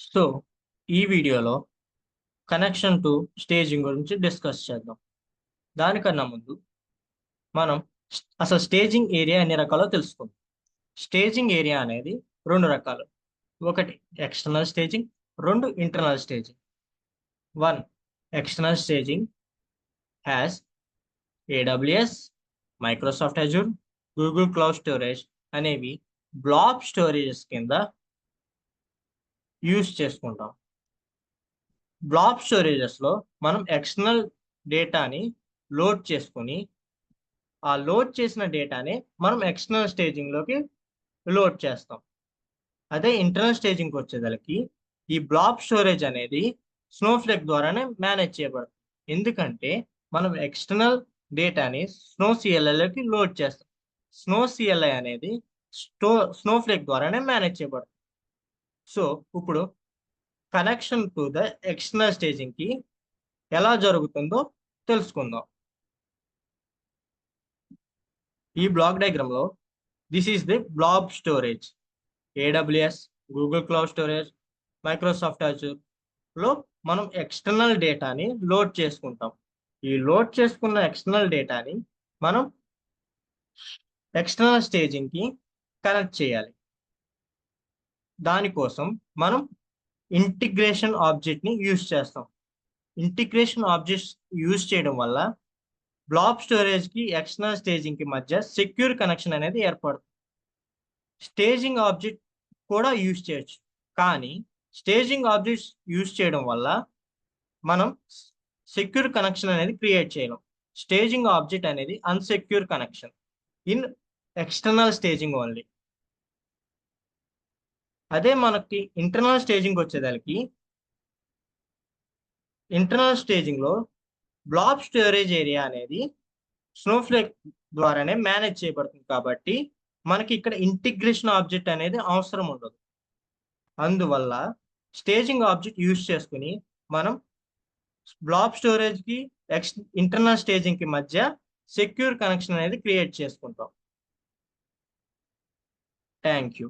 So ఈ వీడియోలో connection to staging గురించి డిస్కస్ చేద్దాం. దానికన్నా ముందు మనం అసలు స్టేజింగ్ ఏరియా ఎన్ని రకాలో తెలుసుకుందాం. స్టేజింగ్ ఏరియా అనేది రెండు రకాలు. ఒకటి ఎక్స్టర్నల్ స్టేజింగ్, రెండు internal staging. One external staging has AWS, Microsoft Azure, Google cloud storage అనేవి బ్లాబ్ స్టోరేజెస్ కింద యూస్ చేసుకుంటాం. బ్లాబ్ స్టోరేజెస్లో మనం ఎక్స్టర్నల్ డేటాని లోడ్ చేసుకుని ఆ లోడ్ చేసిన డేటాని మనం ఎక్స్టర్నల్ స్టేజింగ్లోకి లోడ్ చేస్తాం. అదే ఇంటర్నల్ స్టేజింగ్కి వచ్చేదానికి ఈ బ్లాబ్ స్టోరేజ్ అనేది స్నోఫ్లేక్ ద్వారానే మేనేజ్ చేయబడుతుంది. ఎందుకంటే మనం ఎక్స్టర్నల్ డేటాని స్నోసిఎల్ఐలోకి లోడ్ చేస్తాం. స్నోసిఎల్ఐ అనేది స్నోఫ్లేక్ ద్వారానే మేనేజ్ చేయబడుతుంది. సో ఇప్పుడు కనెక్షన్ టు ద ఎక్స్టర్నల్ స్టేజింగ్కి ఎలా జరుగుతుందో తెలుసుకుందాం. ఈ బ్లాక్ డయాగ్రామ్లో this is the blob storage. AWS, Google cloud storage, Microsoft అజూర్లో మనం ఎక్స్టర్నల్ డేటాని లోడ్ చేసుకుంటాం. ఈ లోడ్ చేసుకున్న ఎక్స్టర్నల్ డేటాని మనం ఎక్స్టర్నల్ స్టేజింగ్కి కనెక్ట్ చేయాలి. దానికోసం మనం ఇంటిగ్రేషన్ ఆబ్జెక్ట్ని యూజ్ చేస్తాం. ఇంటిగ్రేషన్ ఆబ్జెక్ట్స్ యూజ్ చేయడం వల్ల బ్లాబ్ స్టోరేజ్కి ఎక్స్టర్నల్ స్టేజింగ్కి మధ్య సెక్యూర్ కనెక్షన్ అనేది ఏర్పడుతుంది. స్టేజింగ్ ఆబ్జెక్ట్ కూడా యూజ్ చేయొచ్చు, కానీ స్టేజింగ్ ఆబ్జెక్ట్స్ యూజ్ చేయడం వల్ల మనం సెక్యూర్ కనెక్షన్ అనేది క్రియేట్ చేయలేం. స్టేజింగ్ ఆబ్జెక్ట్ అనేది unsecure connection in external staging only. అదే మనకి ఇంటర్నల్ స్టేజింగ్ వచ్చేదానికి ఇంటర్నల్ స్టేజింగ్లో బ్లాబ్ స్టోరేజ్ ఏరియా అనేది స్నోఫ్లేక్ ద్వారానే మేనేజ్ చేయబడుతుంది. కాబట్టి మనకి ఇక్కడ ఇంటిగ్రేషన్ ఆబ్జెక్ట్ అనేది అవసరం ఉండదు. అందువల్ల స్టేజింగ్ ఆబ్జెక్ట్ యూజ్ చేసుకుని మనం బ్లాబ్ స్టోరేజ్కి ఇంటర్నల్ స్టేజింగ్కి మధ్య సెక్యూర్ కనెక్షన్ అనేది క్రియేట్ చేసుకుంటాం. Thank you.